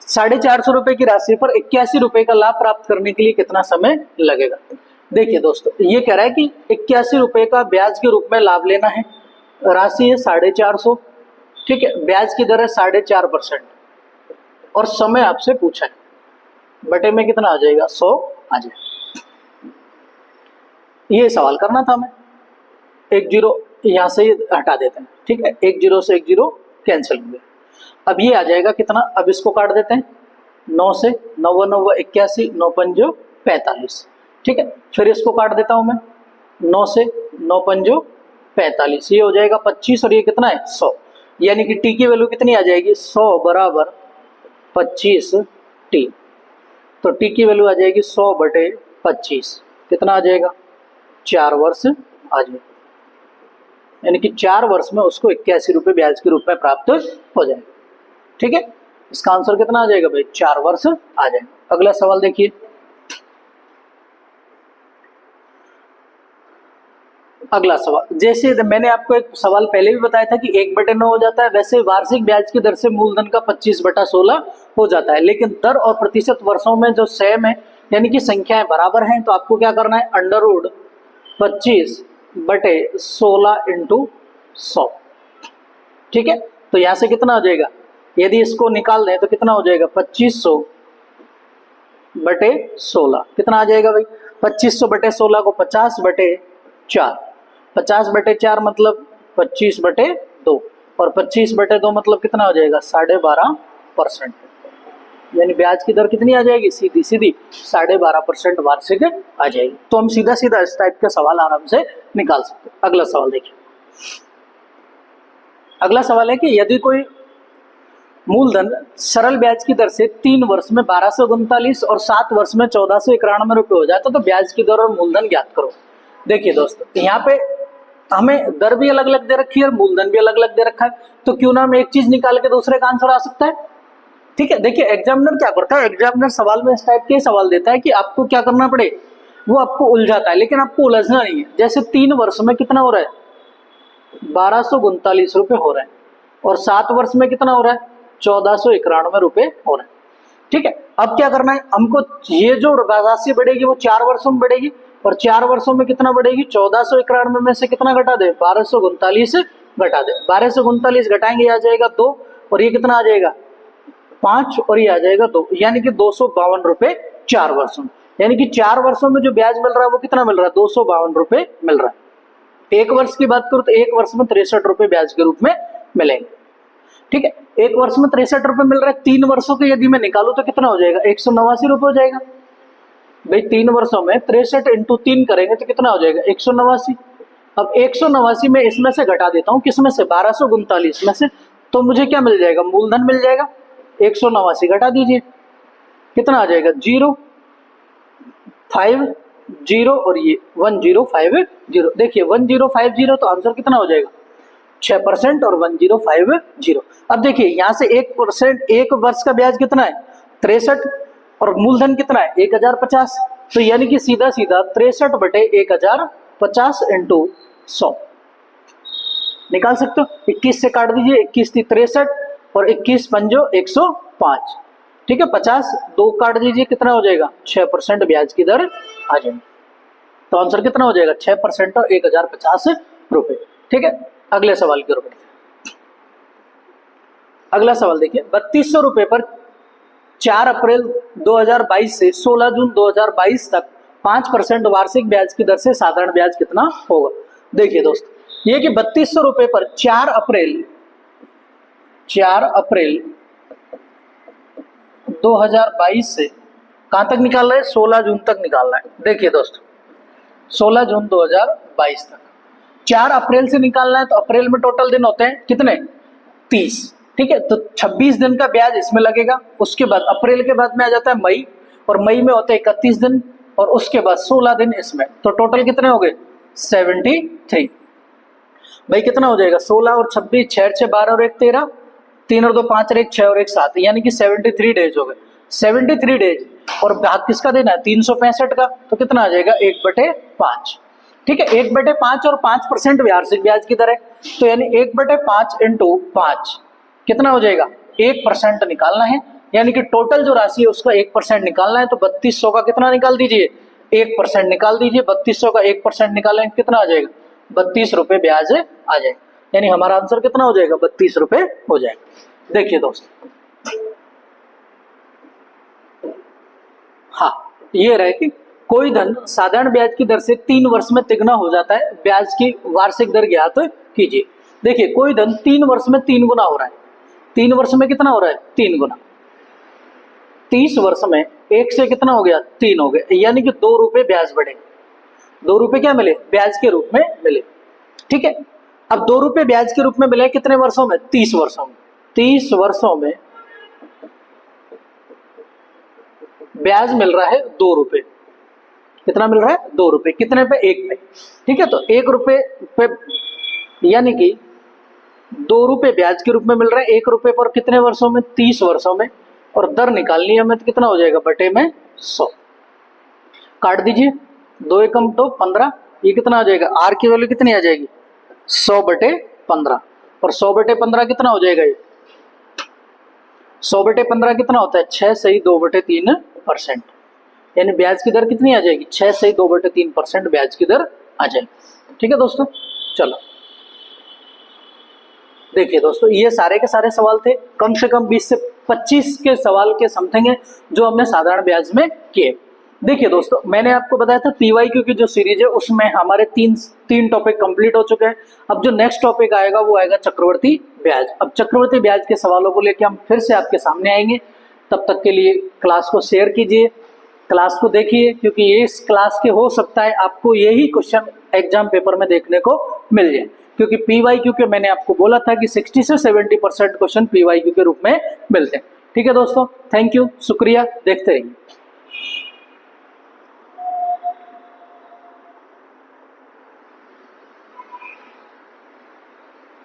450 रुपए की राशि पर 81 रुपए का लाभ प्राप्त करने के लिए कितना समय लगेगा। देखिए दोस्तों ये कह रहा है कि 81 रुपए का ब्याज के रूप में लाभ लेना है, राशि है 450, ठीक है, ब्याज की दर है 4.5% और समय आपसे पूछा है, बटे में कितना आ जाएगा 100 आ जाएगा। ये सवाल करना था हमें। 1 0 यहां से हटा देते हैं, ठीक है, 1 0 से 1 0 कैंसिल हो गया। अब ये आ जाएगा कितना, अब इसको काट देते हैं 9 से 9 9 81 9 5 45, ठीक है, फिर इसको काट देता हूं मैं 9 से 9 5 45, ये हो जाएगा 25 और ये कितना है 100, यानी कि टी की वैल्यू कितनी आ जाएगी 100 बराबर 25 टी। तो टी की वैल्यू आ जाएगी 100 बटे 25, कितना आ जाएगा 4 वर्ष आ जाएगा, यानी कि 4 वर्ष में उसको 81 रुपए ब्याज के रूप में प्राप्त हो जाएगा। ठीक है, इसका आंसर कितना आ जाएगा भाई 4 वर्ष आ जाएगा। अगला सवाल देखिए। अगला सवाल, जैसे मैंने आपको एक सवाल पहले भी बताया था कि 1/9 हो जाता है, वैसे वार्षिक ब्याज की दर से मूलधन का 25/16 हो जाता है, लेकिन दर और प्रतिशत वर्षों में जो सेम है यानी कि संख्याएं बराबर हैं, तो आपको क्या करना है √ 25/16 × 100। ठीक है, तो यहां से कितना हो जाएगा, यदि इसको निकाल दें तो कितना हो जाएगा 2500/16, कितना आ जाएगा भाई 2500/16 को 50/4, 50/4 मतलब 25/2 और 25/2 मतलब कितना हो जाएगा 12.5%, यानी ब्याज की दर कितनी आ जाएगी सीधी सीधी 12.5% वार्षिक आ जाएगी। तो हम सीधा सीधा इस टाइप का सवाल आराम से निकाल सकते हैं। अगला सवाल देखिए। अगला सवाल है कि यदि कोई मूलधन सरल ब्याज की दर से 3 वर्ष में 1239 और 7 वर्ष में 1491 रुपए हो जाता तो ब्याज की दर और मूलधन ज्ञात करो। देखिए दोस्तों यहाँ पे हमें दर भी अलग अलग दे रखी है और मूलधन भी अलग अलग दे रखा है, तो क्यों ना हम एक चीज निकाल के दूसरे का आंसर आ सकता है। ठीक है, देखिए एग्जामिनर क्या करता है, एग्जामिनर सवाल में इस टाइप के सवाल देता है कि आपको क्या करना पड़े, वो आपको उलझाता है, लेकिन आपको उलझना नहीं है। जैसे 3 वर्ष में कितना हो रहा है 1239 रुपए हो रहे हैं और 7 वर्ष में कितना हो रहा है 1491 रुपए हो रहे हैं। ठीक है, अब क्या करना है हमको, ये जो राशि बढ़ेगी वो 4 वर्षों में बढ़ेगी और 4 वर्षों में कितना बढ़ेगी 1491 में से कितना घटा दे 1239 घटा दे, 1239 घटाएंगे आ जाएगा 2 और ये कितना आ जाएगा 5 और ये आ जाएगा 2, यानी कि 252 रुपए 4 वर्षों में, यानी कि 4 वर्षों में जो ब्याज मिल रहा है वो कितना मिल रहा है 252 रुपए मिल रहा है। 1 वर्ष की बात करूं तो 1 वर्ष में 63 रुपए ब्याज के रूप में मिलेंगे। ठीक है, एक वर्ष में 63 रुपए मिल रहा है, 3 वर्षों के यदि मैं निकालू तो कितना हो जाएगा, 189 रुपए हो जाएगा। भाई 3 वर्षों में 63 इंटू 3 करेंगे तो कितना हो जाएगा, 189। अब 189 में इसमें से घटा देता हूँ, किसमें से, 1239 में से, तो मुझे क्या मिल जाएगा, मूलधन मिल जाएगा। 189 घटा दीजिए, कितना आ जाएगा, 0 5 0 और ये 1050। देखिए 1050 तो आंसर कितना हो जाएगा, 6% और 1050। अब देखिए यहाँ से 1%, एक वर्ष का ब्याज कितना है, 63, और मूलधन कितना है, 1050। तो यानी कि सीधा सीधा 63/1050 इंटू 100 निकाल सकते हो। 21 से काट दीजिए, 21 थी 63 और 21 पंजो 105, ठीक है, 50 2 काट दीजिए, कितना हो जाएगा, 6% ब्याज की दर आ जाएगी। तो आंसर कितना हो जाएगा, 6% और 1050 रुपए। ठीक है, अगले सवाल की ओर बढ़ते हैं। अगला सवाल देखिए, 3200 रुपए पर 4 अप्रैल 2022 से 16 जून 2022 तक 5% वार्षिक ब्याज की दर से साधारण ब्याज कितना होगा। देखिए दोस्तों, ये कि 3200 रुपए पर 4 अप्रैल 2022 से कहां तक निकाल रहे हैं, 16 जून तक निकालना है। देखिए दोस्तों, 16 जून 2022 तक 4 अप्रैल से निकालना है, तो अप्रैल में टोटल दिन होते हैं कितने, 30, ठीक है, तो 26 दिन का ब्याज इसमें लगेगा। उसके बाद अप्रैल के बाद में आ जाता है मई, और मई में होते हैं 31 दिन, और उसके बाद 16 दिन इसमें, तो टोटल कितने हो गए, 73। भाई कितना हो जाएगा, 16 और 26, 6 6 12 और 1 13, 3 और 2 5 और 1 6 और 1 7, यानी कि 73 डेज हो गए। 73 डेज, और भाग किसका देना है, 365 का, तो कितना आ जाएगा, 1/5। ठीक है, 1/5 और 5% वार्षिक ब्याज की दर है, तो यानी 1/5 इंटू 5 कितना हो जाएगा, 1% निकालना है, यानी कि टोटल जो राशि है उसका 1% निकालना है। तो 3200 का कितना निकाल दीजिए, 1% निकाल दीजिए। 3200 का 1% निकालेंगे कितना आ जाएगा, 32 रुपए ब्याज आ जाएगा, यानी हमारा आंसर कितना हो जाएगा, 32 रुपए हो जाएगा। देखिए दोस्तों, हाँ, ये रहे कि कोई धन साधारण ब्याज की दर से 3 वर्ष में तिगुना हो जाता है, ब्याज की वार्षिक दर ज्ञात कीजिए। देखिए कोई धन 3 वर्ष में 3 गुना हो रहा है, 3 वर्ष में कितना हो रहा है, 3 गुना। 30 वर्ष में 1 से कितना हो गया, 3 हो गए, यानी कि 2 रुपए ब्याज बढ़े, 2 रुपए क्या मिले, ब्याज के रूप में मिले। ठीक है, अब 2 रुपए ब्याज के रूप में मिले कितने वर्षों में, 30 वर्षों में। 30 वर्षों में ब्याज मिल रहा है 2 रुपए, कितना मिल रहा है, 2 रुपए, कितने पे, 1 पे। ठीक है, तो 1 रुपए पे, यानी कि 2 रुपए ब्याज के रूप में मिल रहा है 1 रुपए पर, कितने वर्षों में, 30 वर्षों में, और दर निकालनी है हमें, तो कितना हो जाएगा, बटे में 100 काट दीजिए, 2 एकम 2 15, ये कितना आ जाएगा, आर की वैल्यू कितनी आ जाएगी, 100/15, और 100/15 कितना हो जाएगा, ये 100/15 कितना होता है, 6 सही 2/3%, यानी ब्याज की दर कितनी आ जाएगी, 6 सही 2/3% ब्याज की दर आ जाएगी। ठीक है दोस्तों, चलो देखिए दोस्तों, ये सारे के सारे सवाल थे, कम से कम 20 से 25 के सवाल के समथिंग है जो हमने साधारण ब्याज में किए। देखिए दोस्तों, मैंने आपको बताया था पीवाईक्यू की जो सीरीज है उसमें हमारे तीन टॉपिक कंप्लीट हो चुके हैं। अब जो नेक्स्ट टॉपिक आएगा वो आएगा चक्रवर्ती ब्याज। अब चक्रवर्ती ब्याज के सवालों को लेकर हम फिर से आपके सामने आएंगे। तब तक के लिए क्लास को शेयर कीजिए, क्लास को देखिए, क्योंकि ये इस क्लास के हो सकता है आपको यही क्वेश्चन एग्जाम पेपर में देखने को मिल जाए, क्योंकि पीवाईक्यू के मैंने आपको बोला था कि 60 से 70% क्वेश्चन पीवाईक्यू के रूप में मिलते हैं। ठीक है दोस्तों, थैंक यू, शुक्रिया, देखते रहिए।